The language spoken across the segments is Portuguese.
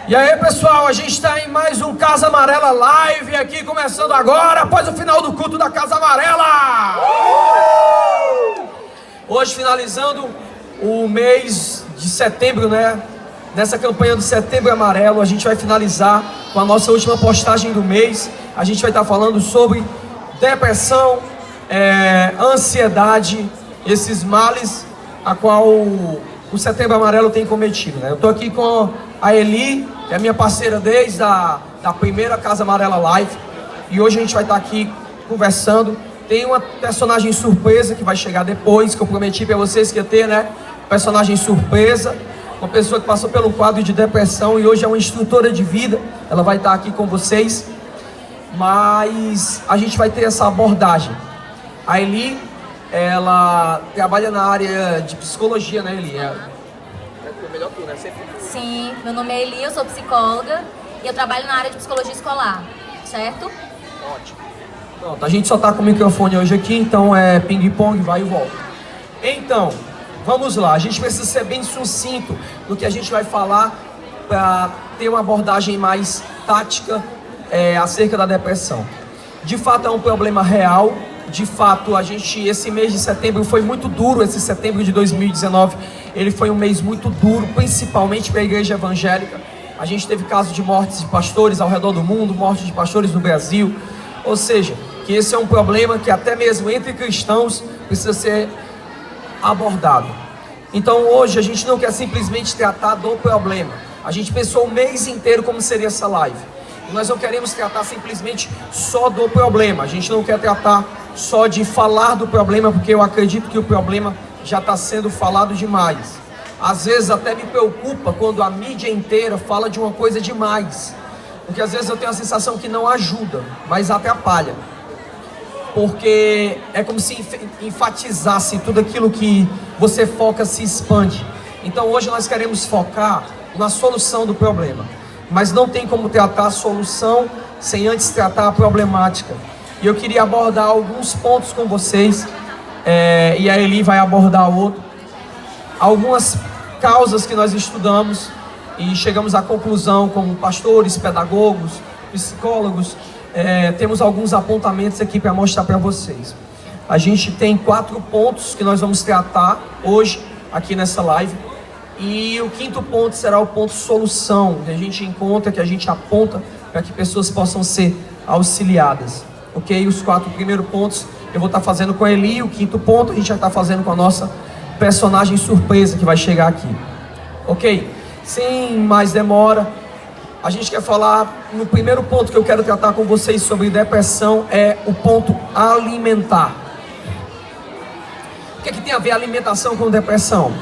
E aí, pessoal, a gente está em mais um Casa Amarela Live aqui, começando agora, após o final do culto da Casa Amarela. Hoje, finalizando o mês de setembro, né? Nessa campanha do Setembro Amarelo, a gente vai finalizar com a nossa última postagem do mês. A gente vai estar falando sobre depressão, ansiedade, esses males a qual o Setembro Amarelo tem cometido, né? Eu estou aqui com a Eli, que é minha parceira desde da primeira Casa Amarela Live, e hoje a gente vai estar aqui conversando. Tem uma personagem surpresa que vai chegar depois, que eu prometi para vocês que ia ter, né? Personagem surpresa, uma pessoa que passou pelo quadro de depressão e hoje é uma instrutora de vida. Ela vai estar aqui com vocês, mas a gente vai ter essa abordagem. A Eli, ela trabalha na área de psicologia, né, Eli? Melhor tu, né? Sim, meu nome é Eli, eu sou psicóloga e eu trabalho na área de psicologia escolar, certo? Ótimo. Pronto, a gente só tá com o microfone hoje aqui, então é ping-pong, vai e volta. Então, vamos lá, a gente precisa ser bem sucinto no que a gente vai falar para ter uma abordagem mais tática acerca da depressão. De fato é um problema real. De fato, esse mês de setembro foi muito duro. Esse setembro de 2019, ele foi um mês muito duro, principalmente para a igreja evangélica. A gente teve casos de mortes de pastores ao redor do mundo, mortes de pastores no Brasil. Ou seja, que esse é um problema que até mesmo entre cristãos precisa ser abordado. Então hoje a gente não quer simplesmente tratar do problema. A gente pensou o mês inteiro como seria essa live. E nós não queremos tratar simplesmente só do problema. A gente não quer tratar só de falar do problema, porque eu acredito que o problema já está sendo falado demais. Às vezes até me preocupa quando a mídia inteira fala de uma coisa demais, porque às vezes eu tenho a sensação que não ajuda, mas atrapalha, porque é como se enfatizasse tudo aquilo que você foca, se expande. Então hoje nós queremos focar na solução do problema, mas não tem como tratar a solução sem antes tratar a problemática. E eu queria abordar alguns pontos com vocês, e a Eli vai abordar outro. Algumas causas que nós estudamos e chegamos à conclusão, como pastores, pedagogos, psicólogos, temos alguns apontamentos aqui para mostrar para vocês. A gente tem 4 pontos que nós vamos tratar hoje aqui nessa live. E o 5º ponto será o ponto solução, que a gente encontra, que a gente aponta para que pessoas possam ser auxiliadas. Ok? Os 4 primeiros pontos eu vou estar fazendo com a Eli. O 5º ponto a gente vai estar fazendo com a nossa personagem surpresa que vai chegar aqui. Ok? Sem mais demora, a gente quer falar no primeiro ponto que eu quero tratar com vocês sobre depressão, é o ponto alimentar. O que é que tem a ver a alimentação com depressão?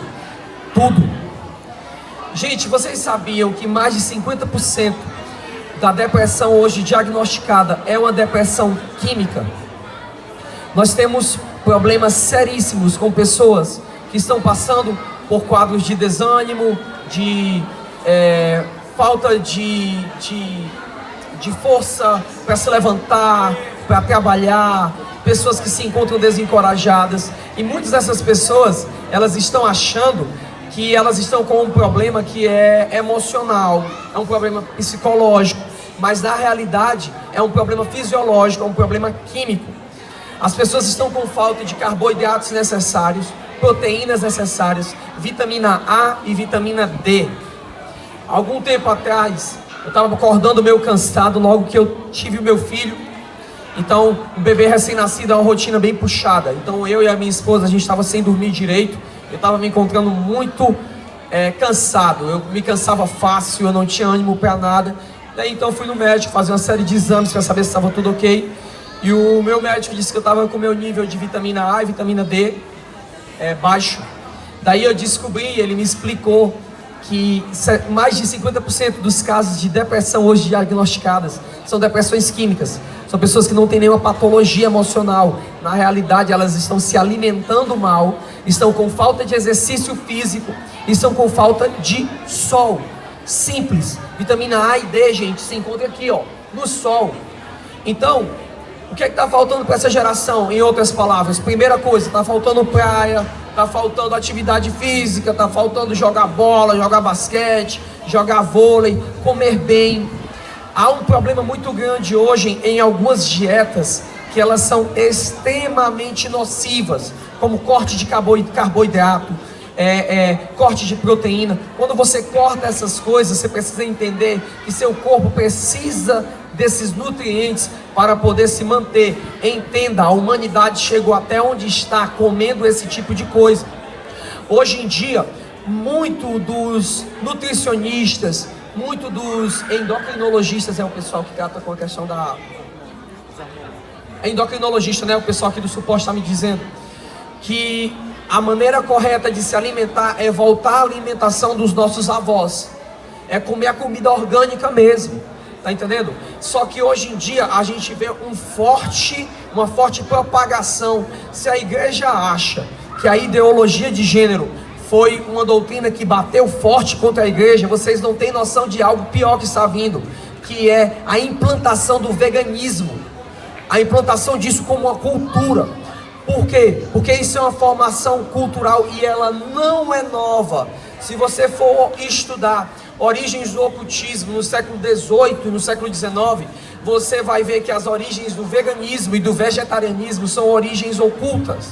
Tudo. Gente, vocês sabiam que mais de 50% da depressão hoje diagnosticada é uma depressão química? Nós temos problemas seríssimos com pessoas que estão passando por quadros de desânimo, de falta de força para se levantar, para trabalhar, pessoas que se encontram desencorajadas. E muitas dessas pessoas, elas estão achando que elas estão com um problema que é emocional, é um problema psicológico, mas na realidade é um problema fisiológico, é um problema químico. As pessoas estão com falta de carboidratos necessários, proteínas necessárias, vitamina A e vitamina D. Algum tempo atrás, eu estava acordando meio cansado logo que eu tive o meu filho. Então, o bebê recém-nascido é uma rotina bem puxada. Então, eu e a minha esposa, a gente estava sem dormir direito. Eu estava me encontrando muito cansado. Eu me cansava fácil, eu não tinha ânimo para nada. Daí, então, eu fui no médico fazer uma série de exames para saber se estava tudo ok. E o meu médico disse que eu estava com o meu nível de vitamina A e vitamina D baixo. Daí eu descobri, ele me explicou que mais de 50% dos casos de depressão hoje diagnosticadas são depressões químicas. São pessoas que não têm nenhuma patologia emocional. Na realidade, elas estão se alimentando mal, estão com falta de exercício físico, estão com falta de sol. Simples. Vitamina A e D, gente, se encontra aqui, ó, no sol. Então, o que é que está faltando para essa geração? Em outras palavras, primeira coisa, está faltando praia, tá faltando atividade física, tá faltando jogar bola, jogar basquete, jogar vôlei, comer bem. Há um problema muito grande hoje em algumas dietas que elas são extremamente nocivas, como corte de carboidrato, corte de proteína. Quando você corta essas coisas, você precisa entender que seu corpo precisa desses nutrientes para poder se manter. Entenda, a humanidade chegou até onde está comendo esse tipo de coisa. Hoje em dia, muito dos nutricionistas, muito dos endocrinologistas, é o pessoal que trata com a questão da... endocrinologista, né? O pessoal aqui do suporte está me dizendo que a maneira correta de se alimentar é voltar à alimentação dos nossos avós. É comer a comida orgânica mesmo. Tá entendendo? Só que hoje em dia a gente vê uma forte propagação. Se a igreja acha que a ideologia de gênero foi uma doutrina que bateu forte contra a igreja, vocês não têm noção de algo pior que está vindo, que é a implantação do veganismo. A implantação disso como uma cultura. Por quê? Porque isso é uma formação cultural e ela não é nova. Se você for estudar origens do ocultismo no século XVIII e no século XIX, você vai ver que as origens do veganismo e do vegetarianismo são origens ocultas.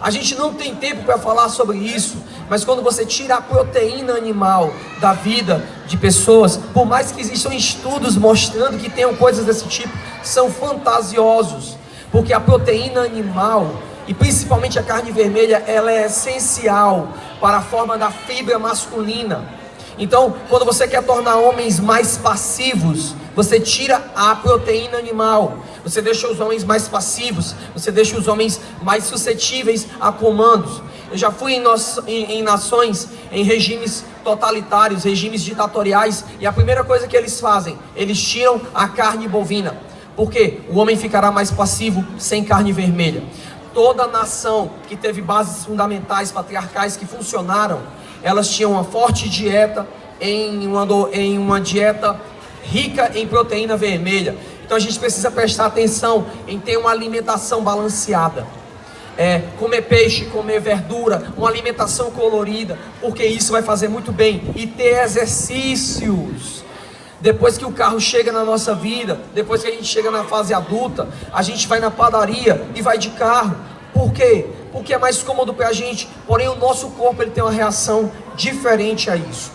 A gente não tem tempo para falar sobre isso, mas quando você tira a proteína animal da vida de pessoas, por mais que existam estudos mostrando que tenham coisas desse tipo, são fantasiosos, porque a proteína animal, e principalmente a carne vermelha, ela é essencial para a forma da fibra masculina. Então, quando você quer tornar homens mais passivos, você tira a proteína animal, você deixa os homens mais passivos, você deixa os homens mais suscetíveis a comandos. Eu já fui em nações, em regimes totalitários, regimes ditatoriais, e a primeira coisa que eles fazem, eles tiram a carne bovina. Por quê? O homem ficará mais passivo sem carne vermelha. Toda nação que teve bases fundamentais, patriarcais, que funcionaram, elas tinham uma forte dieta em uma dieta rica em proteína vermelha. Então a gente precisa prestar atenção em ter uma alimentação balanceada. Comer peixe, comer verdura, uma alimentação colorida, porque isso vai fazer muito bem. E ter exercícios. Depois que o carro chega na nossa vida, depois que a gente chega na fase adulta, a gente vai na padaria e vai de carro. Por quê? Porque é mais cômodo pra gente, porém o nosso corpo ele tem uma reação diferente a isso.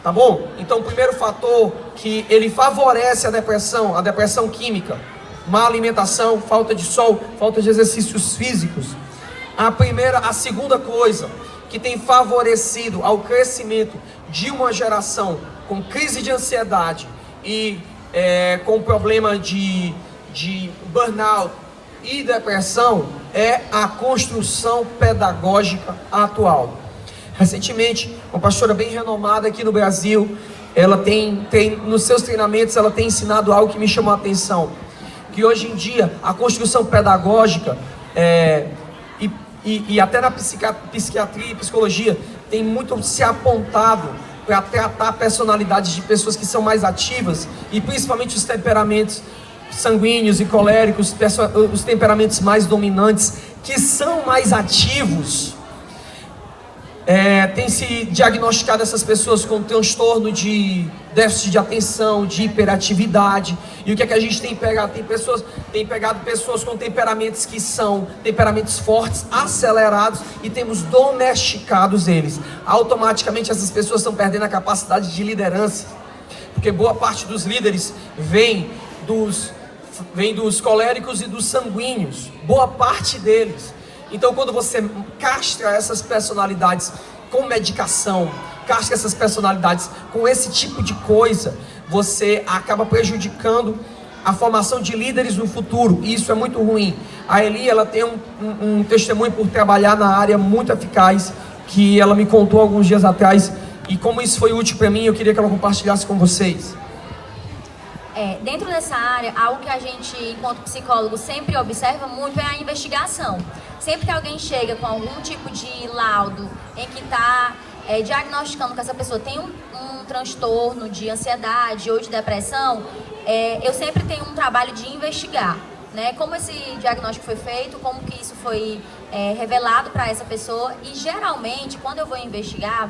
Tá bom? Então o primeiro fator que ele favorece a depressão química, má alimentação, falta de sol, falta de exercícios físicos. A segunda coisa que tem favorecido ao crescimento de uma geração com crise de ansiedade e com problema de burnout e depressão é a construção pedagógica atual. Recentemente, uma pastora bem renomada aqui no Brasil, ela tem nos seus treinamentos, ela tem ensinado algo que me chamou a atenção, que hoje em dia a construção pedagógica e até na psiquiatria e psicologia tem muito se apontado para tratar personalidades de pessoas que são mais ativas e principalmente os temperamentos sanguíneos e coléricos, os temperamentos mais dominantes, que são mais ativos. Tem se diagnosticado essas pessoas com transtorno de déficit de atenção, de hiperatividade. E o que é que a gente tem pegado? Tem pegado pessoas com temperamentos que são temperamentos fortes, acelerados, e temos domesticados eles. Automaticamente essas pessoas estão perdendo a capacidade de liderança, porque boa parte dos líderes vem dos coléricos e dos sanguíneos, boa parte deles. Então quando você castra essas personalidades com medicação, castra essas personalidades com esse tipo de coisa, você acaba prejudicando a formação de líderes no futuro, e isso é muito ruim. A Eli, ela tem um testemunho por trabalhar na área muito eficaz, que ela me contou alguns dias atrás, e como isso foi útil para mim, eu queria que ela compartilhasse com vocês. Dentro dessa área, algo que a gente, enquanto psicólogo, sempre observa muito é a investigação. Sempre que alguém chega com algum tipo de laudo em que está diagnosticando que essa pessoa tem um transtorno de ansiedade ou de depressão, eu sempre tenho um trabalho de investigar, né? Como esse diagnóstico foi feito, como que isso foi revelado para essa pessoa. E geralmente, quando eu vou investigar,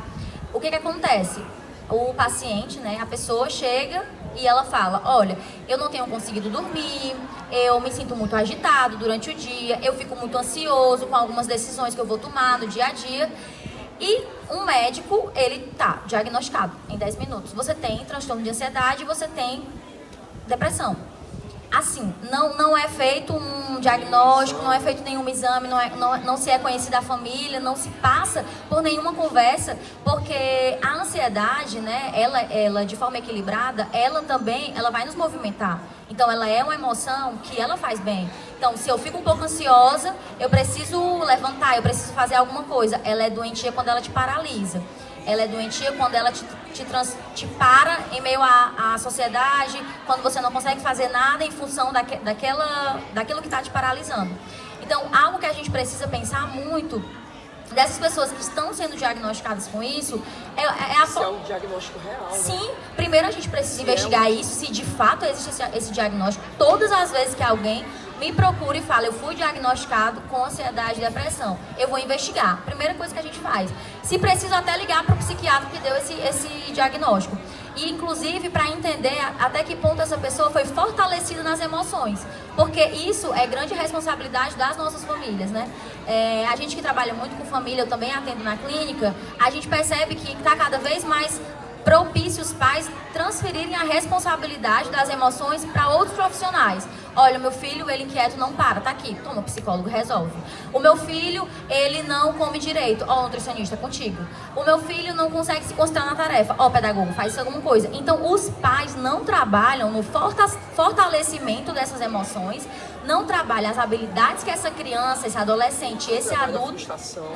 o que acontece? O paciente, né, a pessoa chega e ela fala: olha, eu não tenho conseguido dormir, eu me sinto muito agitado durante o dia, eu fico muito ansioso com algumas decisões que eu vou tomar no dia a dia. E um médico, ele tá diagnosticado em 10 minutos. Você tem transtorno de ansiedade, você tem depressão. Assim, não é feito um diagnóstico, não é feito nenhum exame, não se é conhecida a família, não se passa por nenhuma conversa, porque a ansiedade, né, ela de forma equilibrada, ela vai nos movimentar. Então, ela é uma emoção que ela faz bem. Então, se eu fico um pouco ansiosa, eu preciso levantar, eu preciso fazer alguma coisa. Ela é doentia quando ela te paralisa. Ela é doentia quando ela te para em meio à sociedade, quando você não consegue fazer nada em função daquilo que está te paralisando. Então, algo que a gente precisa pensar muito dessas pessoas que estão sendo diagnosticadas com isso é um diagnóstico real. Sim, né? Primeiro a gente precisa investigar isso, se de fato existe esse diagnóstico. Todas as vezes que alguém me procura e fala: eu fui diagnosticado com ansiedade e depressão, eu vou investigar. Primeira coisa que a gente faz. Se preciso, até ligar para o psiquiatra que deu esse diagnóstico. E, inclusive, para entender até que ponto essa pessoa foi fortalecida nas emoções. Porque isso é grande responsabilidade das nossas famílias, né? A gente que trabalha muito com família, eu também atendo na clínica, a gente percebe que está cada vez mais propício os pais transferirem a responsabilidade das emoções para outros profissionais. Olha, o meu filho, ele inquieto, não para, tá aqui, toma, o psicólogo resolve. O meu filho, ele não come direito, ó, o nutricionista, contigo. O meu filho não consegue se concentrar na tarefa, ó, pedagogo, faz alguma coisa. Então, os pais não trabalham no fortalecimento dessas emoções, não trabalham as habilidades que essa criança, esse adolescente, esse adulto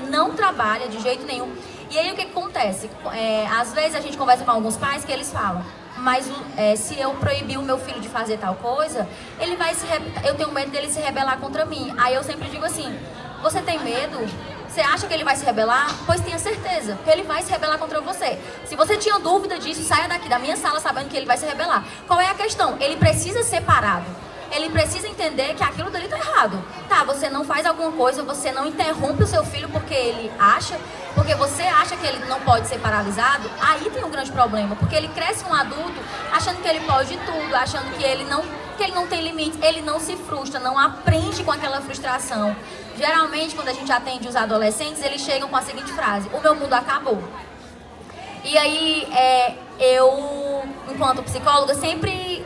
não trabalha de jeito nenhum. E aí, o que acontece? Às vezes, a gente conversa com alguns pais que eles falam: mas se eu proibir o meu filho de fazer tal coisa, ele vai eu tenho medo dele se rebelar contra mim. Aí eu sempre digo assim: você tem medo? Você acha que ele vai se rebelar? Pois tenha certeza que ele vai se rebelar contra você. Se você tinha dúvida disso, saia daqui da minha sala sabendo que ele vai se rebelar. Qual é a questão? Ele precisa ser parado. Ele precisa entender que aquilo dele tá errado. Tá, você não faz alguma coisa, você não interrompe o seu filho porque você acha que ele não pode ser paralisado, aí tem um grande problema, porque ele cresce um adulto achando que ele pode tudo, achando que ele não tem limites, ele não se frustra, não aprende com aquela frustração. Geralmente, quando a gente atende os adolescentes, eles chegam com a seguinte frase: o meu mundo acabou. E aí, eu, enquanto psicóloga, sempre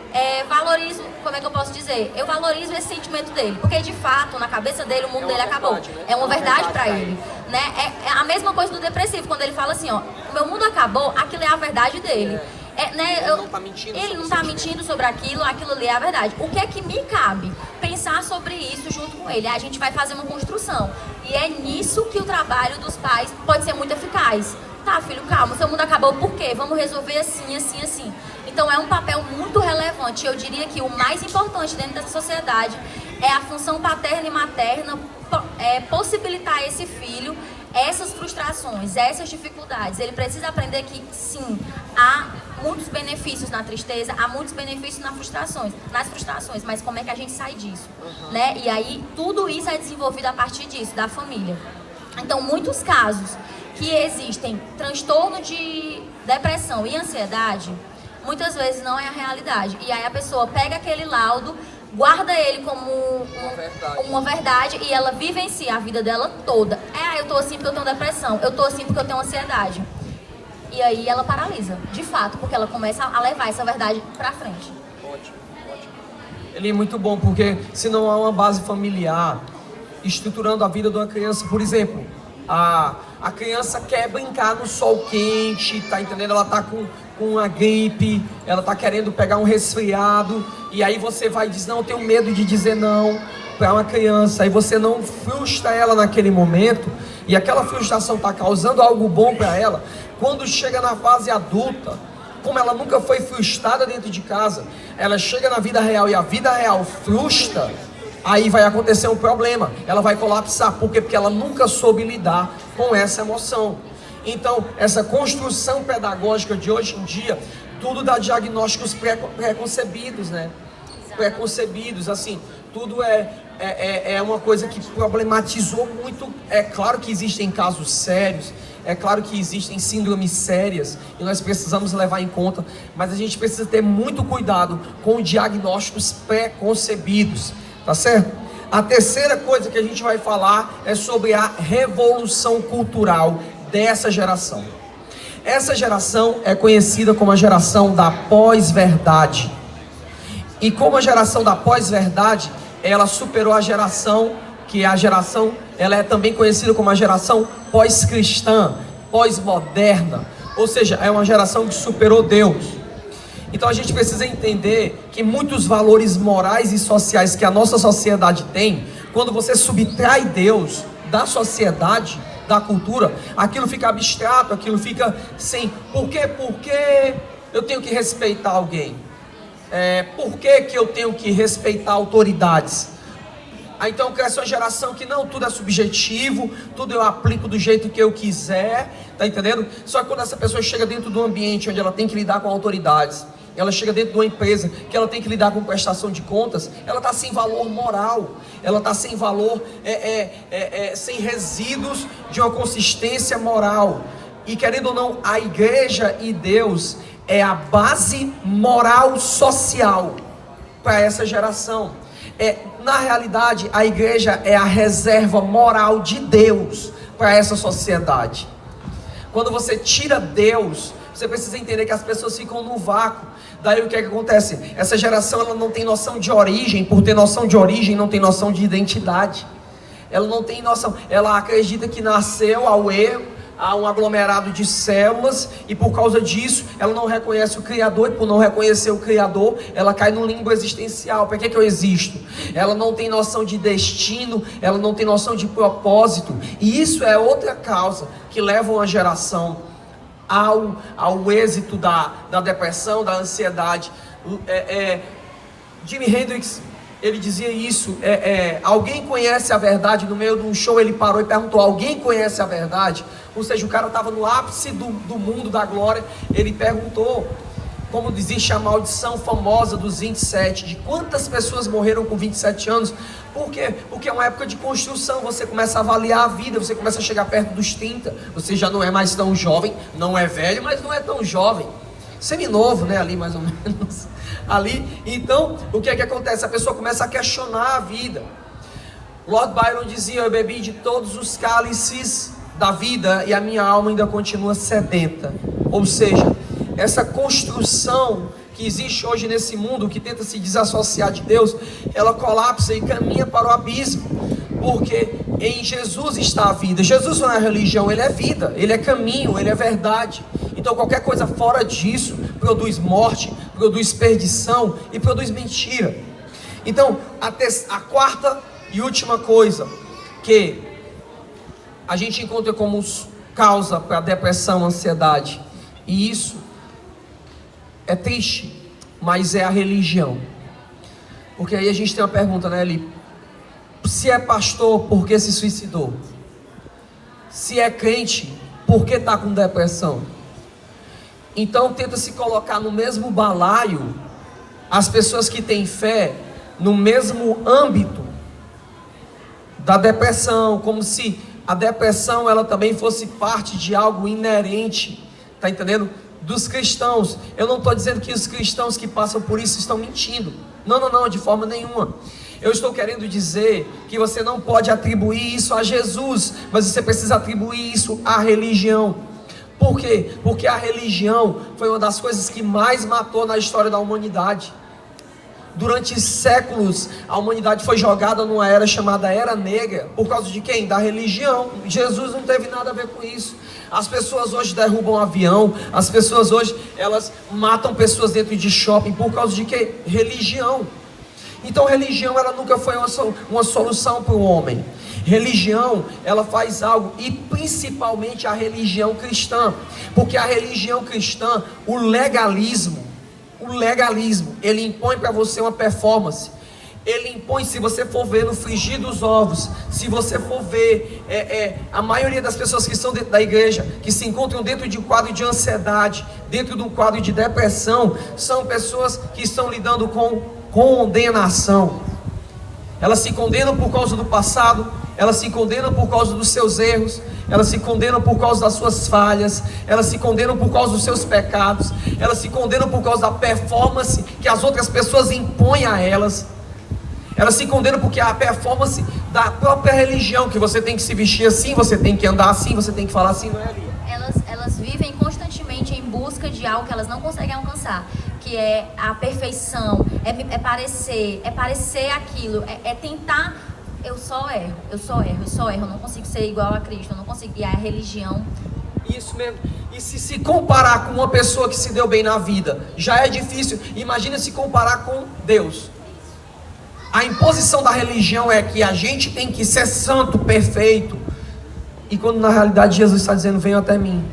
valorizo, como é que eu posso dizer? Eu valorizo esse sentimento dele, porque de fato, na cabeça dele, o mundo dele acabou. Né? É uma verdade pra ele. Né? É a mesma coisa do depressivo, quando ele fala assim: ó, o meu mundo acabou, aquilo é a verdade dele. Né? Ele não tá mentindo sobre aquilo ali é a verdade. O que é que me cabe? Pensar sobre isso junto com ele. A gente vai fazer uma construção. E é nisso que o trabalho dos pais pode ser muito eficaz. Tá, filho, calma, seu mundo acabou por quê? Vamos resolver assim, assim, assim. Então é um papel muito relevante. Eu diria que o mais importante dentro dessa sociedade é a função paterna e materna, possibilitar a esse filho essas frustrações, essas dificuldades. Ele precisa aprender que, sim, há muitos benefícios na tristeza, há muitos benefícios nas frustrações, mas como é que a gente sai disso? Né? E aí, tudo isso é desenvolvido a partir disso, da família. Então, muitos casos que existem transtorno de depressão e ansiedade, muitas vezes não é a realidade. E aí a pessoa pega aquele laudo, guarda ele como uma verdade e ela vivencia a vida dela toda. Eu tô assim porque eu tenho depressão, eu tô assim porque eu tenho ansiedade. E aí ela paralisa, de fato, porque ela começa a levar essa verdade pra frente. Ótimo, ótimo. Ele é muito bom, porque se não há uma base familiar estruturando a vida de uma criança, por exemplo, a criança quer brincar no sol quente, tá entendendo? Ela tá com a gripe, ela tá querendo pegar um resfriado, e aí você vai dizer: não, eu tenho medo de dizer não para uma criança, aí você não frustra ela naquele momento, e aquela frustração tá causando algo bom para ela. Quando chega na fase adulta, como ela nunca foi frustrada dentro de casa, ela chega na vida real e a vida real frustra, aí vai acontecer um problema, ela vai colapsar. Por quê? Porque ela nunca soube lidar com essa emoção. Então, essa construção pedagógica de hoje em dia, tudo dá diagnósticos preconcebidos, né? Preconcebidos, assim, tudo é uma coisa que problematizou muito. É claro que existem casos sérios, é claro que existem síndromes sérias e nós precisamos levar em conta, mas a gente precisa ter muito cuidado com diagnósticos pré-concebidos, tá certo? A terceira coisa que a gente vai falar é sobre a revolução cultural dessa geração. Essa geração é conhecida como a geração da pós-verdade. E como a geração da pós-verdade, ela superou a geração, que é a geração, ela é também conhecida como a geração pós-cristã, pós-moderna. Ou seja, é uma geração que superou Deus. Então a gente precisa entender que muitos valores morais e sociais que a nossa sociedade tem, quando você subtrai Deus da sociedade, da cultura, aquilo fica abstrato, aquilo fica sem... Por que eu tenho que respeitar alguém? Por que eu tenho que respeitar autoridades? Então cresce uma geração que não, tudo é subjetivo, tudo eu aplico do jeito que eu quiser, tá entendendo? Só que quando essa pessoa chega dentro de um ambiente onde ela tem que lidar com autoridades, ela chega dentro de uma empresa que ela tem que lidar com prestação de contas, ela está sem valor moral, ela está sem valor, sem resíduos de uma consistência moral. E querendo ou não, a igreja e Deus é a base moral social para essa geração. Na realidade, a igreja é a reserva moral de Deus para essa sociedade. Quando você tira Deus, você precisa entender que as pessoas ficam no vácuo. Daí o que é que acontece? Essa geração ela não tem noção de origem. Por ter noção de origem, não tem noção de identidade. Ela não tem noção. Ela acredita que nasceu ao erro, a um aglomerado de células, e por causa disso ela não reconhece o Criador, e por não reconhecer o Criador, ela cai no limbo existencial. Para que eu existo? Ela não tem noção de destino, ela não tem noção de propósito, e isso é outra causa que leva uma geração ao êxito da depressão, da ansiedade. Jimi Hendrix, ele dizia isso, alguém conhece a verdade? No meio de um show ele parou e perguntou, alguém conhece a verdade? Ou seja, o cara estava no ápice do mundo, da glória. Ele perguntou, como existe a maldição famosa dos 27, de quantas pessoas morreram com 27 anos. Por quê? Porque é uma época de construção, você começa a avaliar a vida, você começa a chegar perto dos 30, você já não é mais tão jovem, não é velho, mas não é tão jovem, seminovo, né, ali mais ou menos, ali. Então, o que é que acontece? A pessoa começa a questionar a vida. Lord Byron dizia, eu bebi de todos os cálices da vida e a minha alma ainda continua sedenta. Ou seja, essa construção que existe hoje nesse mundo, que tenta se desassociar de Deus, ela colapsa e caminha para o abismo, porque em Jesus está a vida. Jesus não é religião, ele é vida, ele é caminho, ele é verdade. Então qualquer coisa fora disso produz morte, produz perdição e produz mentira. Então a quarta e última coisa que a gente encontra como causa para a depressão, ansiedade, e isso é triste, mas é a religião. Porque aí a gente tem uma pergunta, né, Eli? Se é pastor, por que se suicidou? Se é crente, por que está com depressão? Então tenta se colocar no mesmo balaio as pessoas que têm fé, no mesmo âmbito da depressão, como se a depressão ela também fosse parte de algo inerente, tá entendendo? Dos cristãos. Eu não estou dizendo que os cristãos que passam por isso estão mentindo, não, de forma nenhuma. Eu estou querendo dizer que você não pode atribuir isso a Jesus, mas você precisa atribuir isso à religião. Por quê? Porque a religião foi uma das coisas que mais matou na história da humanidade. Durante séculos, a humanidade foi jogada numa era chamada Era Negra. Por causa de quem? Da religião. Jesus não teve nada a ver com isso. As pessoas hoje derrubam avião. As pessoas hoje, elas matam pessoas dentro de shopping. Por causa de quê? Religião. Então religião, ela nunca foi uma solução para o homem. Religião, ela faz algo, e principalmente a religião cristã. Porque a religião cristã, o legalismo, ele impõe para você uma performance. Ele impõe, se você for ver no frigir dos ovos, se você for ver a maioria das pessoas que estão dentro da igreja, que se encontram dentro de um quadro de ansiedade, dentro de um quadro de depressão, são pessoas que estão lidando com condenação. Elas se condenam por causa do passado, elas se condenam por causa dos seus erros, elas se condenam por causa das suas falhas, elas se condenam por causa dos seus pecados, elas se condenam por causa da performance que as outras pessoas impõem a elas. Elas se condenam porque a performance da própria religião, que você tem que se vestir assim, você tem que andar assim, você tem que falar assim, não é, Lia? Elas vivem constantemente em busca de algo que elas não conseguem alcançar, que é a perfeição, é parecer aquilo, é tentar. Eu só erro, eu não consigo ser igual a Cristo, eu não consigo, e a religião. Isso mesmo. E se comparar com uma pessoa que se deu bem na vida, já é difícil. Imagina se comparar com Deus. A imposição da religião é que a gente tem que ser santo, perfeito. E quando na realidade Jesus está dizendo, venham até mim.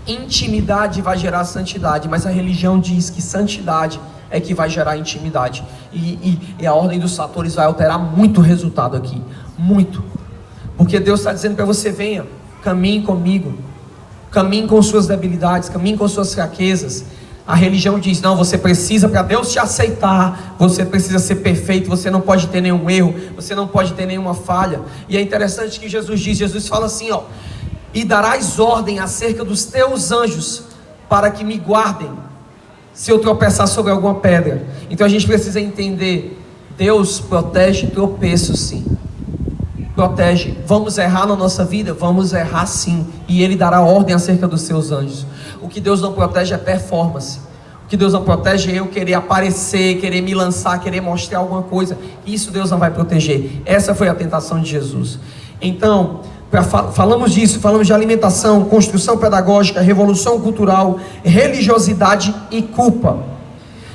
Intimidade vai gerar santidade, mas a religião diz que santidade é que vai gerar intimidade. E a ordem dos fatores vai alterar muito o resultado aqui. Muito. Porque Deus está dizendo para você, venha, caminhe comigo. Caminhe com suas debilidades, caminhe com suas fraquezas. A religião diz, não, você precisa, para Deus te aceitar, você precisa ser perfeito, você não pode ter nenhum erro, você não pode ter nenhuma falha. E é interessante que Jesus fala assim, ó, e darás ordem acerca dos teus anjos, para que me guardem, se eu tropeçar sobre alguma pedra. Então a gente precisa entender, Deus protege tropeços sim, protege. Vamos errar na nossa vida? Vamos errar sim, e Ele dará ordem acerca dos seus anjos. O que Deus não protege é performance. O que Deus não protege é eu querer aparecer, querer me lançar, querer mostrar alguma coisa. Isso Deus não vai proteger. Essa foi a tentação de Jesus. Então, falamos disso, falamos de alimentação, construção pedagógica, revolução cultural, religiosidade e culpa.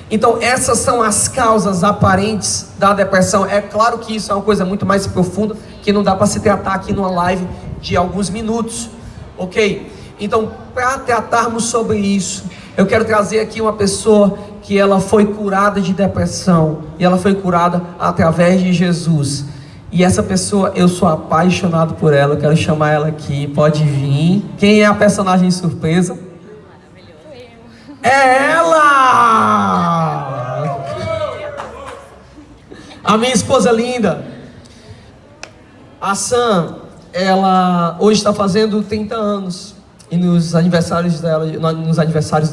Então essas são as causas aparentes da depressão. É claro que isso é uma coisa muito mais profunda, que não dá para se tratar aqui numa live de alguns minutos, ok? Então, para tratarmos sobre isso, eu quero trazer aqui uma pessoa que ela foi curada de depressão, e ela foi curada através de Jesus. E essa pessoa, eu sou apaixonado por ela, eu quero chamar ela aqui, pode vir. Quem é a personagem surpresa? É ela! A minha esposa linda. A Sam, ela hoje está fazendo 30 anos. E nos aniversários dela,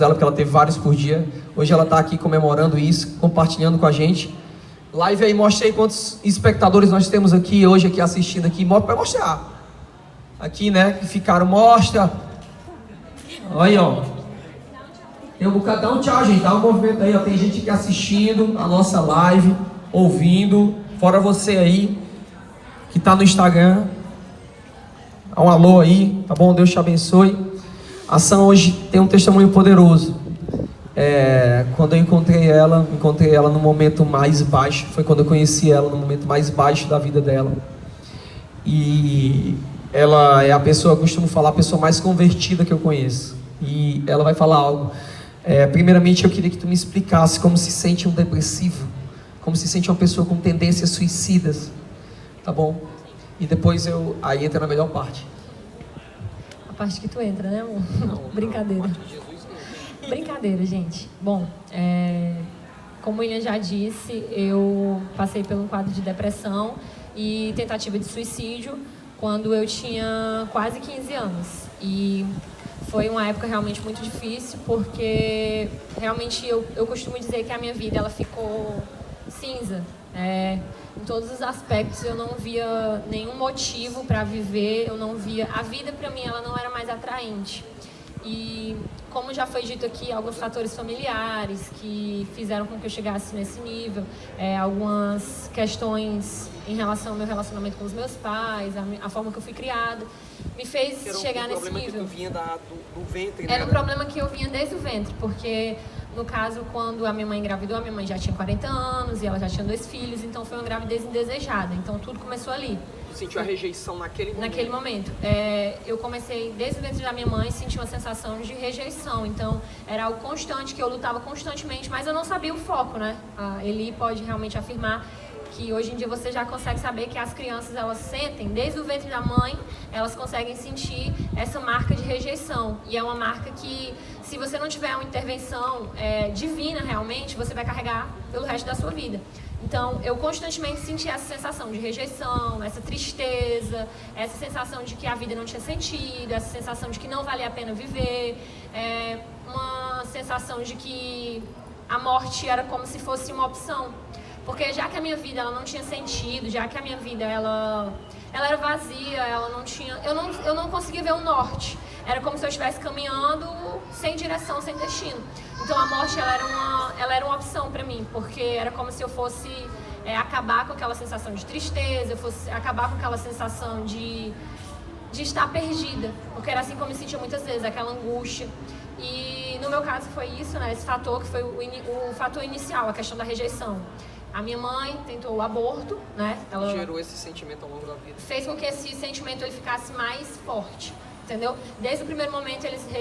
porque ela teve vários por dia, hoje ela está aqui comemorando isso, compartilhando com a gente. Live aí, mostra aí quantos espectadores nós temos aqui, hoje aqui assistindo aqui, para mostrar. Aqui, né, que ficaram, mostra. Olha aí, ó. Tem um bocado, dá um tchau, gente, dá um movimento aí, ó. Tem gente aqui assistindo a nossa live, ouvindo, fora você aí, que está no Instagram. Um alô aí, tá bom? Deus te abençoe. A Sam hoje tem um testemunho poderoso. Quando eu encontrei ela no momento mais baixo. Foi quando eu conheci ela, no momento mais baixo da vida dela. E ela é a pessoa, eu costumo falar, a pessoa mais convertida que eu conheço. E ela vai falar algo. Primeiramente eu queria que tu me explicasse como se sente um depressivo, como se sente uma pessoa com tendências suicidas, tá bom? E depois aí entra na melhor parte. A parte que tu entra, né, amor? Não, brincadeira. Brincadeira, gente. Bom, como o William já disse, eu passei por um quadro de depressão e tentativa de suicídio quando eu tinha quase 15 anos. E foi uma época realmente muito difícil, porque realmente eu costumo dizer que a minha vida ela ficou cinza. Em todos os aspectos eu não via nenhum motivo para viver, eu não via, a vida para mim ela não era mais atraente. E como já foi dito aqui, alguns fatores familiares que fizeram com que eu chegasse nesse nível, algumas questões em relação ao meu relacionamento com os meus pais, a forma que eu fui criada, me fez chegar nesse nível. Era um problema que tu vinha do ventre, né? Era um problema que eu vinha desde o ventre, porque no caso, quando a minha mãe engravidou, a minha mãe já tinha 40 anos e ela já tinha 2 filhos, então foi uma gravidez indesejada. Então tudo começou ali. Tu sentiu a rejeição naquele momento? Naquele momento. Eu comecei, desde o ventre da minha mãe, sentir uma sensação de rejeição. Então era algo constante, que eu lutava constantemente, mas eu não sabia o foco, né? A Eli pode realmente afirmar que hoje em dia você já consegue saber que as crianças, elas sentem, desde o ventre da mãe, elas conseguem sentir essa marca de rejeição. E é uma marca que, se se você não tiver uma intervenção divina realmente, você vai carregar pelo resto da sua vida. Então, eu constantemente senti essa sensação de rejeição, essa tristeza, essa sensação de que a vida não tinha sentido, essa sensação de que não valia a pena viver, uma sensação de que a morte era como se fosse uma opção. Porque já que a minha vida ela não tinha sentido, já que a minha vida ela era vazia, ela não tinha, eu não conseguia ver o norte. Era como se eu estivesse caminhando sem direção, sem destino. Então a morte ela era uma opção para mim, porque era como se eu fosse acabar com aquela sensação de tristeza, eu fosse acabar com aquela sensação de estar perdida, porque era assim como eu me sentia muitas vezes, aquela angústia. E no meu caso foi isso, né? Esse fator que foi o fator inicial, a questão da rejeição. A minha mãe tentou o aborto, né? Ela gerou esse sentimento ao longo da vida. Fez com que esse sentimento ele ficasse mais forte, entendeu? Desde o primeiro momento eles me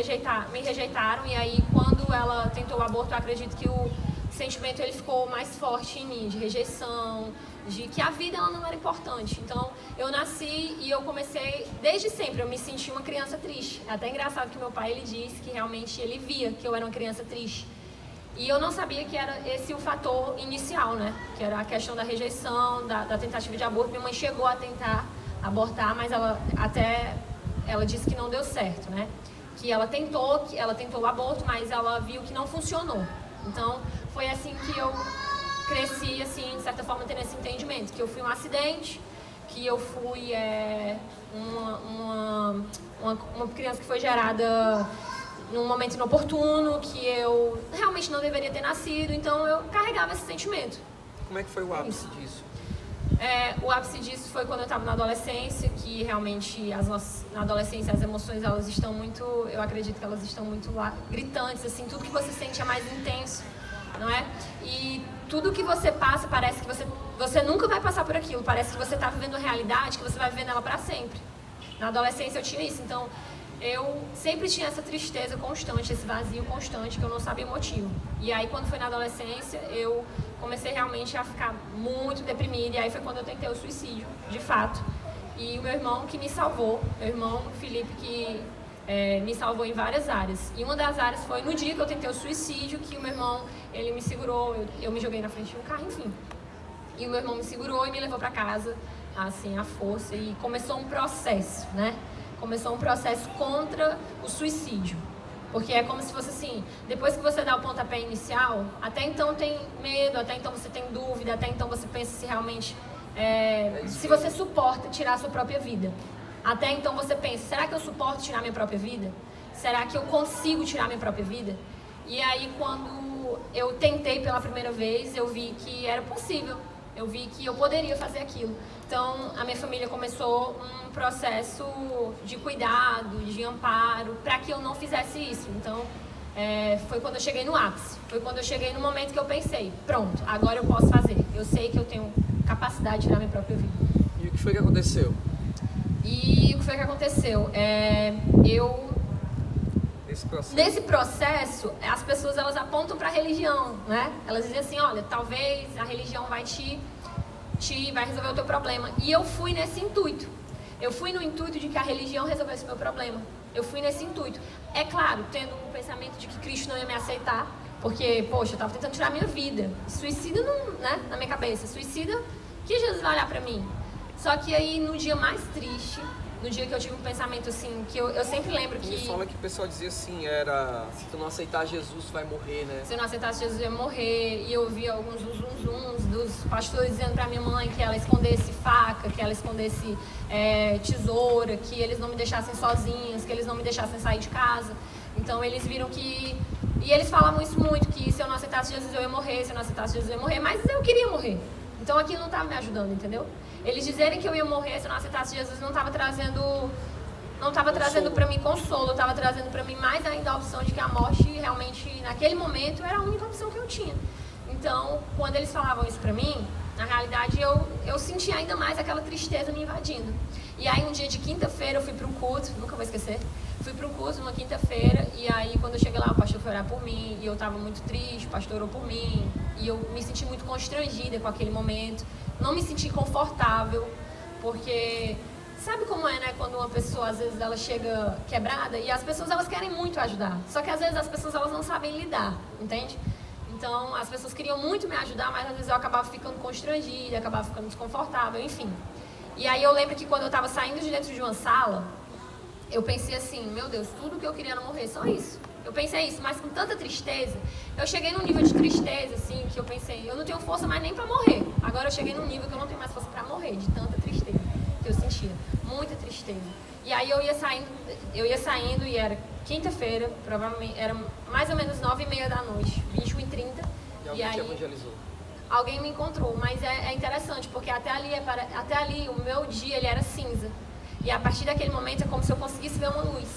rejeitaram, e aí quando ela tentou o aborto, eu acredito que o sentimento ele ficou mais forte em mim, de rejeição, de que a vida ela não era importante. Então eu nasci e eu comecei, desde sempre, eu me senti uma criança triste. É até engraçado que meu pai ele disse que realmente ele via que eu era uma criança triste. E eu não sabia que era esse o fator inicial, né? Que era a questão da rejeição, da tentativa de aborto. Minha mãe chegou a tentar abortar, mas ela disse que não deu certo, né? Que ela tentou o aborto, mas ela viu que não funcionou. Então, foi assim que eu cresci, assim, de certa forma, tendo esse entendimento. Que eu fui um acidente, que eu fui uma criança que foi gerada num momento inoportuno, que eu realmente não deveria ter nascido, então eu carregava esse sentimento. Como é que foi o ápice disso? O ápice disso foi quando eu estava na adolescência, que realmente na adolescência as emoções elas estão muito, eu acredito que elas estão muito lá, gritantes, assim, tudo que você sente é mais intenso, não é? E tudo que você passa parece que você nunca vai passar por aquilo, parece que você está vivendo uma realidade que você vai viver nela para sempre. Na adolescência eu tinha isso, então eu sempre tinha essa tristeza constante, esse vazio constante, que eu não sabia o motivo. E aí, quando foi na adolescência, eu comecei realmente a ficar muito deprimida. E aí foi quando eu tentei o suicídio, de fato. E o meu irmão que me salvou, meu irmão Felipe, que me salvou em várias áreas. E uma das áreas foi no dia que eu tentei o suicídio, que o meu irmão, ele me segurou, eu me joguei na frente de um carro, enfim. E o meu irmão me segurou e me levou para casa, assim, à força. E começou um processo, né? Começou um processo contra o suicídio. Porque é como se fosse assim, depois que você dá o pontapé inicial, até então tem medo, até então você tem dúvida, até então você pensa se realmente, se você suporta tirar a sua própria vida. Até então você pensa, será que eu suporto tirar minha própria vida? Será que eu consigo tirar minha própria vida? E aí quando eu tentei pela primeira vez, eu vi que era possível. Eu vi que eu poderia fazer aquilo. Então, a minha família começou um processo de cuidado, de amparo, para que eu não fizesse isso. Então, foi quando eu cheguei no ápice. Foi quando eu cheguei no momento que eu pensei, pronto, agora eu posso fazer. Eu sei que eu tenho capacidade de tirar minha própria vida. E o que foi que aconteceu? Nesse processo, as pessoas elas apontam para a religião, né? Elas dizem assim, olha, talvez a religião vai vai resolver o teu problema. E eu fui nesse intuito. Eu fui no intuito de que a religião resolvesse o meu problema. Eu fui nesse intuito. É claro, tendo um pensamento de que Cristo não ia me aceitar, porque, poxa, eu estava tentando tirar a minha vida. Suicida, não, né, na minha cabeça. Suicida, que Jesus vai olhar para mim? Só que aí, no dia mais triste, no dia que eu tive um pensamento assim, que eu sempre lembro que... Me fala que o pessoal dizia assim, se tu não aceitar Jesus, tu vai morrer, né? Se eu não aceitasse Jesus, eu ia morrer. E eu via alguns zunzuns dos pastores dizendo pra minha mãe que ela escondesse faca, que ela escondesse tesoura, que eles não me deixassem sozinhas, que eles não me deixassem sair de casa. Então eles viram que... E eles falavam isso muito, que se eu não aceitasse Jesus, eu ia morrer, se eu não aceitasse Jesus, eu ia morrer. Mas eu queria morrer. Então aquilo não estava me ajudando, entendeu? Eles dizerem que eu ia morrer se eu não aceitasse Jesus não estava trazendo para mim consolo, estava trazendo para mim mais ainda a opção de que a morte realmente, naquele momento, era a única opção que eu tinha. Então, quando eles falavam isso para mim, na realidade eu sentia ainda mais aquela tristeza me invadindo. E aí um dia de quinta-feira eu fui para um culto, nunca vou esquecer, fui para um culto numa quinta-feira, e aí quando eu cheguei lá o pastor foi orar por mim, e eu estava muito triste, o pastor orou por mim, e eu me senti muito constrangida com aquele momento, não me senti confortável, porque Sabe como é, né? Quando uma pessoa, às vezes, ela chega quebrada e as pessoas, elas querem muito ajudar. Só que, às vezes, as pessoas, elas não sabem lidar, entende? Então, as pessoas queriam muito me ajudar, mas, às vezes, eu acabava ficando constrangida, acabava ficando desconfortável, enfim. E aí, eu lembro que quando eu estava saindo de dentro de uma sala, eu pensei assim, meu Deus, tudo que eu queria era morrer, só isso. Eu pensei isso, mas com tanta tristeza, eu cheguei num nível de tristeza, assim, que eu pensei, eu não tenho força mais nem pra morrer. Agora eu cheguei num nível que eu não tenho mais força pra morrer, de tanta tristeza que eu sentia, muita tristeza. E aí eu ia saindo e era quinta-feira, provavelmente, era mais ou menos 9h30 da noite, 21h30. E aí, te evangelizou. Alguém me encontrou, mas é interessante, porque até ali o meu dia ele era cinza. E a partir daquele momento é como se eu conseguisse ver uma luz.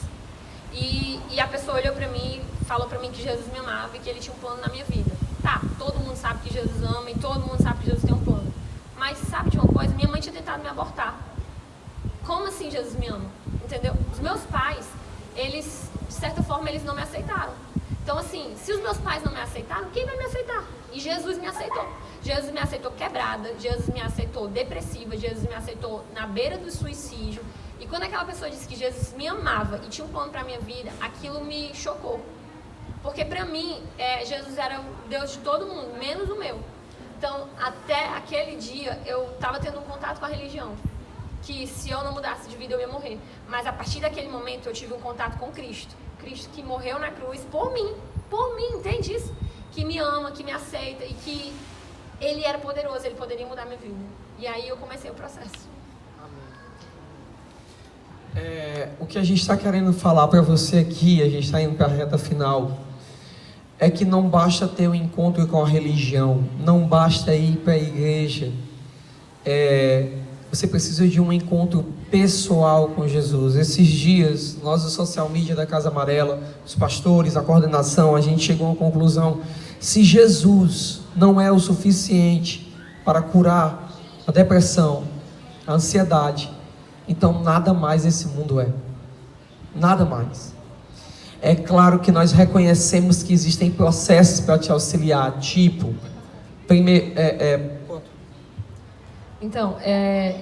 E a pessoa olhou pra mim e falou pra mim que Jesus me amava e que ele tinha um plano na minha vida. Tá, todo mundo sabe que Jesus ama e todo mundo sabe que Jesus tem um plano. Mas sabe de uma coisa? Minha mãe tinha tentado me abortar. Como assim Jesus me ama? Entendeu? Os meus pais, eles, de certa forma, eles não me aceitaram. Então, assim, se os meus pais não me aceitaram, quem vai me aceitar? E Jesus me aceitou. Jesus me aceitou quebrada, Jesus me aceitou depressiva, Jesus me aceitou na beira do suicídio. E quando aquela pessoa disse que Jesus me amava e tinha um plano para a minha vida, aquilo me chocou. Porque para mim, Jesus era o Deus de todo mundo, menos o meu. Então, até aquele dia, eu estava tendo um contato com a religião. Que se eu não mudasse de vida, eu ia morrer. Mas a partir daquele momento, eu tive um contato com Cristo. Cristo que morreu na cruz por mim, entende isso? Que me ama, que me aceita e que Ele era poderoso, Ele poderia mudar minha vida. E aí eu comecei o processo. O que a gente está querendo falar para você aqui, a gente está indo para a reta final, é que não basta ter um encontro com a religião, não basta ir para a igreja, você precisa de um encontro pessoal com Jesus. Esses dias, nós do Social Media da Casa Amarela, os pastores, a coordenação, a gente chegou a uma conclusão: se Jesus não é o suficiente para curar a depressão, a ansiedade, então nada mais esse mundo é. Nada mais. É claro que nós reconhecemos que existem processos para te auxiliar, tipo, primeiro, Então,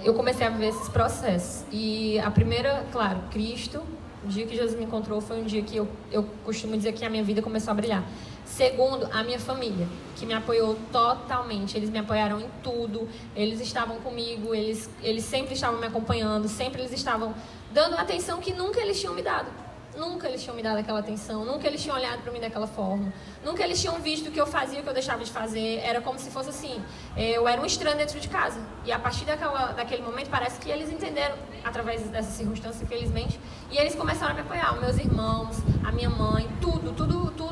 eu comecei a viver esses processos. E a primeira, claro, Cristo, o dia que Jesus me encontrou foi um dia que eu costumo dizer que a minha vida começou a brilhar. Segundo, a minha família, que me apoiou totalmente. Eles me apoiaram em tudo, eles estavam comigo, eles sempre estavam me acompanhando, sempre eles estavam dando atenção que nunca eles tinham me dado. Nunca eles tinham me dado aquela atenção, nunca eles tinham olhado para mim daquela forma, nunca eles tinham visto o que eu fazia, o que eu deixava de fazer. Era como se fosse assim, eu era um estranho dentro de casa. E a partir daquele momento, parece que eles entenderam, através dessa circunstância, infelizmente, e eles começaram a me apoiar. Meus irmãos, a minha mãe, tudo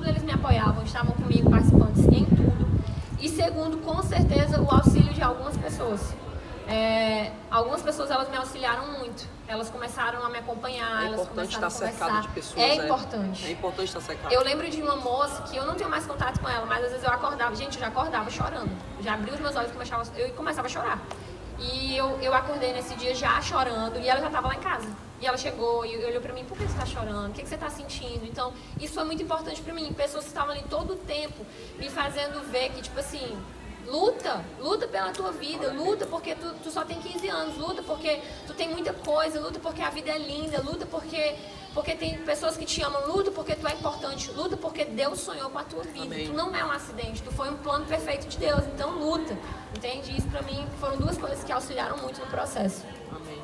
eles me apoiavam, estavam comigo, participantes em tudo. E segundo, com certeza, o auxílio de algumas pessoas. Algumas pessoas, elas me auxiliaram muito. Elas começaram a me acompanhar, elas começaram a conversar. De pessoas, é importante. É importante estar cercado. Eu lembro de uma moça que eu não tenho mais contato com ela, mas às vezes eu acordava, gente, eu já acordava chorando. Já abri os meus olhos e eu começava a chorar. E eu acordei nesse dia já chorando e ela já estava lá em casa. E ela chegou e olhou pra mim: por que você tá chorando? O que você tá sentindo? Então, isso foi muito importante pra mim. Pessoas que estavam ali todo o tempo me fazendo ver que, tipo assim, luta pela tua vida, luta porque tu só tem 15 anos, luta porque tu tem muita coisa, luta porque a vida é linda, luta porque tem pessoas que te amam, luta porque tu é importante, luta porque Deus sonhou com a tua vida. Amém. Tu não é um acidente, tu foi um plano perfeito de Deus, então luta, entende? Isso pra mim foram duas coisas que auxiliaram muito no processo. Amém.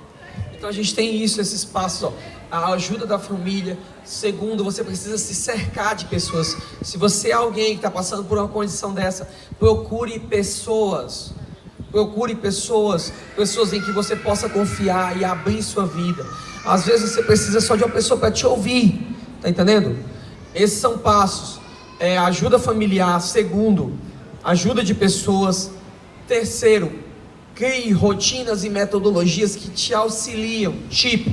Então a gente tem esses passos, a ajuda da família. Segundo, você precisa se cercar de pessoas. Se você é alguém que está passando por uma condição dessa, procure pessoas em que você possa confiar e abrir sua vida. Às vezes você precisa só de uma pessoa para te ouvir, tá entendendo? Esses são passos. Ajuda familiar. Segundo, ajuda de pessoas. Terceiro, crie rotinas e metodologias que te auxiliam. Tipo,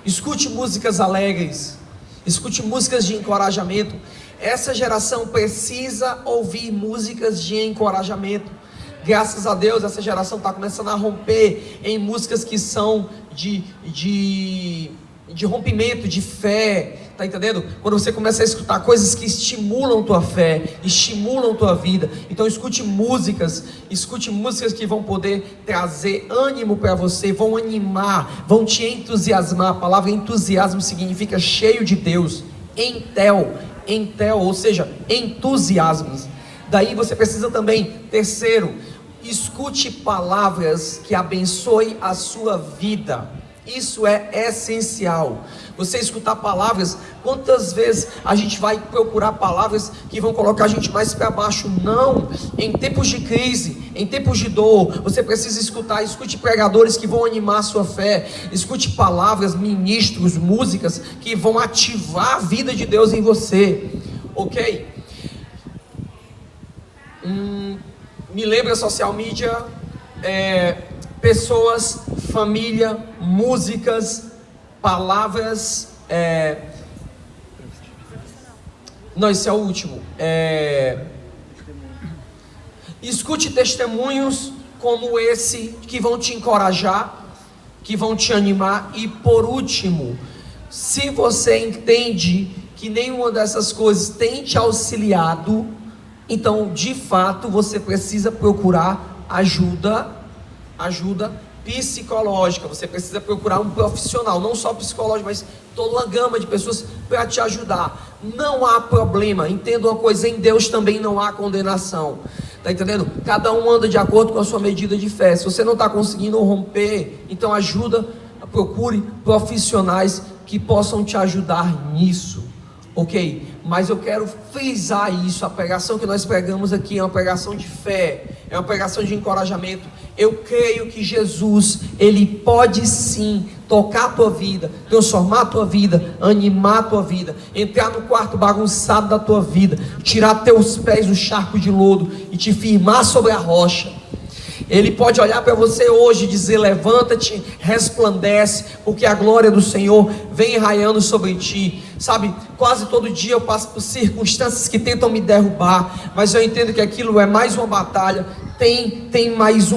escute músicas alegres, escute músicas de encorajamento. Essa geração precisa ouvir músicas de encorajamento. Graças a Deus, essa geração está começando a romper em músicas que são de rompimento, de fé. tá entendendo? Quando você começa a escutar coisas que estimulam tua fé, estimulam tua vida. Então escute músicas que vão poder trazer ânimo para você, vão animar, vão te entusiasmar. A palavra entusiasmo significa cheio de Deus, entel, ou seja, entusiasmos. Daí você precisa também, terceiro, escute palavras que abençoem a sua vida. Isso é essencial. Você escutar palavras, quantas vezes a gente vai procurar palavras que vão colocar a gente mais para baixo? Não, em tempos de crise, em tempos de dor, você precisa escute pregadores que vão animar a sua fé, escute palavras, ministros, músicas que vão ativar a vida de Deus em você, ok? Me lembra social media, pessoas, família, músicas, palavras, não, esse é o último, escute testemunhos como esse, que vão te encorajar, que vão te animar. E por último, se você entende que nenhuma dessas coisas tem te auxiliado, então de fato você precisa procurar ajuda psicológica. Você precisa procurar um profissional, não só psicológico, mas toda uma gama de pessoas para te ajudar. Não há problema, entenda uma coisa, em Deus também não há condenação, tá entendendo? Cada um anda de acordo com a sua medida de fé. Se você não está conseguindo romper, então procure profissionais que possam te ajudar nisso, ok? Mas eu quero frisar isso, a pregação que nós pregamos aqui é uma pregação de fé, é uma pregação de encorajamento. Eu creio que Jesus, Ele pode sim tocar a tua vida, transformar a tua vida, animar a tua vida, entrar no quarto bagunçado da tua vida, tirar teus pés do charco de lodo e te firmar sobre a rocha. Ele pode olhar para você hoje e dizer: levanta-te, resplandece, porque a glória do Senhor vem raiando sobre ti. Sabe, quase todo dia eu passo por circunstâncias que tentam me derrubar, mas eu entendo que aquilo é mais uma batalha, tem mais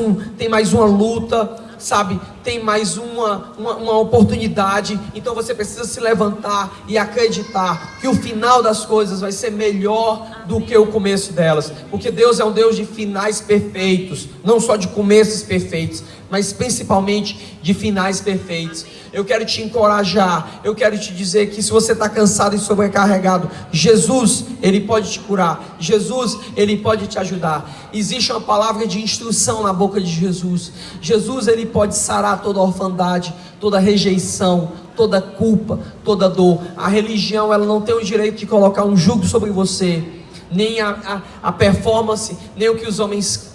uma luta, sabe, tem mais uma oportunidade. Então você precisa se levantar e acreditar que o final das coisas vai ser melhor do que o começo delas, porque Deus é um Deus de finais perfeitos, não só de começos perfeitos, mas principalmente de finais perfeitos. Eu quero te encorajar, eu quero te dizer que se você está cansado e sobrecarregado, Jesus, Ele pode te curar, Jesus, Ele pode te ajudar. Existe uma palavra de instrução na boca de Jesus. Jesus, Ele pode sarar toda orfandade, toda rejeição, toda culpa, toda dor. A religião, ela não tem o direito de colocar um jugo sobre você, nem a performance, nem o que os homens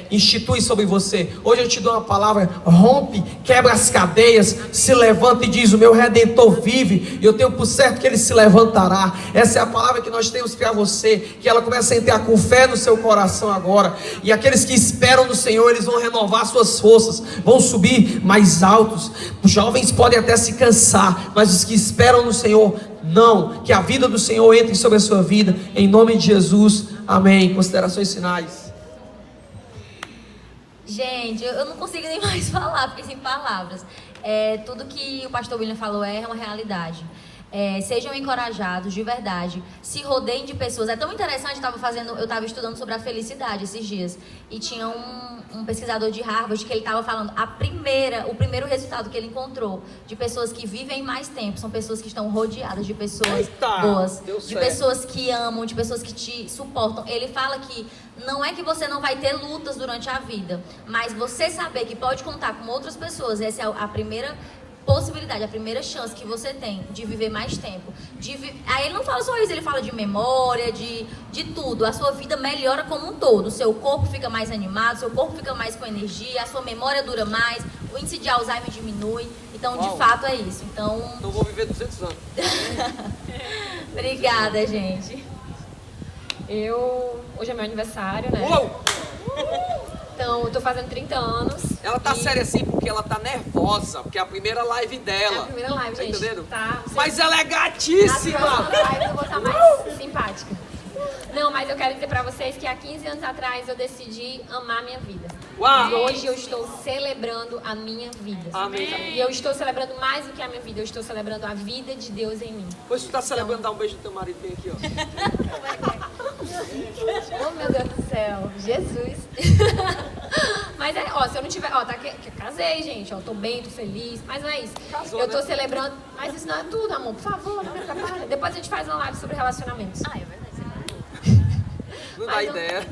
institui sobre você. Hoje eu te dou uma palavra: rompe, quebra as cadeias, se levanta e diz: o meu Redentor vive, e eu tenho por certo que Ele se levantará. Essa é a palavra que nós temos para você, que ela começa a entrar com fé no seu coração agora. E aqueles que esperam no Senhor, eles vão renovar suas forças, vão subir mais altos. Os jovens podem até se cansar, mas os que esperam no Senhor, não. Que a vida do Senhor entre sobre a sua vida, em nome de Jesus, amém. Considerações finais. Gente, eu não consigo nem mais falar, porque sem palavras. Tudo que o pastor William falou é uma realidade. Sejam encorajados, de verdade. Se rodeiem de pessoas. É tão interessante, eu estava estudando sobre a felicidade esses dias. E tinha um pesquisador de Harvard que ele estava falando o primeiro resultado que ele encontrou de pessoas que vivem mais tempo são pessoas que estão rodeadas de pessoas boas, de pessoas que amam, de pessoas que te suportam. Ele fala que não é que você não vai ter lutas durante a vida, mas você saber que pode contar com outras pessoas, essa é a primeira possibilidade, a primeira chance que você tem de viver mais tempo. Aí ele não fala só isso, ele fala de memória, de tudo. A sua vida melhora como um todo. O seu corpo fica mais animado, o seu corpo fica mais com energia, a sua memória dura mais, o índice de Alzheimer diminui. Então, de fato, é isso. Então vou viver 200 anos. Obrigada, gente. Hoje é meu aniversário, né? Uou! Então, eu tô fazendo 30 anos. Ela tá séria assim porque ela tá nervosa, porque é a primeira live dela. É a primeira live, tá gente. Entendendo? Tá, mas ela é gatíssima! Na live eu vou estar mais simpática. Não, mas eu quero dizer pra vocês que há 15 anos atrás eu decidi amar a minha vida. Uau! E hoje eu estou celebrando a minha vida. Amém. E eu estou celebrando mais do que a minha vida, eu estou celebrando a vida de Deus em mim. Pois tu tá celebrando, dá um beijo no teu marido bem aqui, ó. Oh, meu Deus do céu, Jesus. Mas é, ó, se eu não tiver, ó, tá que casei, gente, ó, tô bem, tô feliz, mas não é isso. Casou, eu tô né? celebrando, mas isso não é tudo, amor, por favor, não me atrapalha. Depois a gente faz uma live sobre relacionamentos. Ah, é verdade. Não dá Mas não- ideia.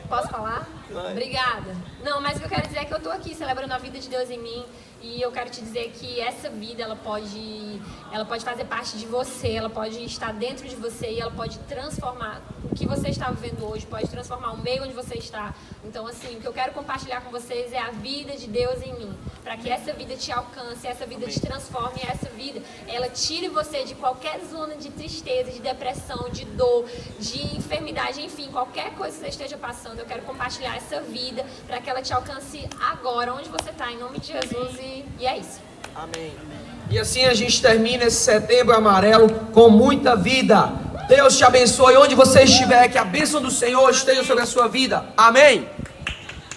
Posso falar? Vai. Obrigada. Não, mas o que eu quero dizer é que eu tô aqui celebrando a vida de Deus em mim. E eu quero te dizer que essa vida, ela pode fazer parte de você, ela pode estar dentro de você e ela pode transformar o que você está vivendo hoje, pode transformar o meio onde você está. Então, assim, o que eu quero compartilhar com vocês é a vida de Deus em mim, para que essa vida te alcance, essa vida te transforme, e essa vida, ela tire você de qualquer zona de tristeza, de depressão, de dor, de enfermidade, enfim, qualquer coisa que você esteja passando. Eu quero compartilhar essa vida para que ela te alcance agora, onde você está, em nome de Jesus. E é isso. Amém. E assim a gente termina esse setembro amarelo com muita vida. Deus te abençoe onde você estiver, que a bênção do Senhor esteja sobre a sua vida. Amém.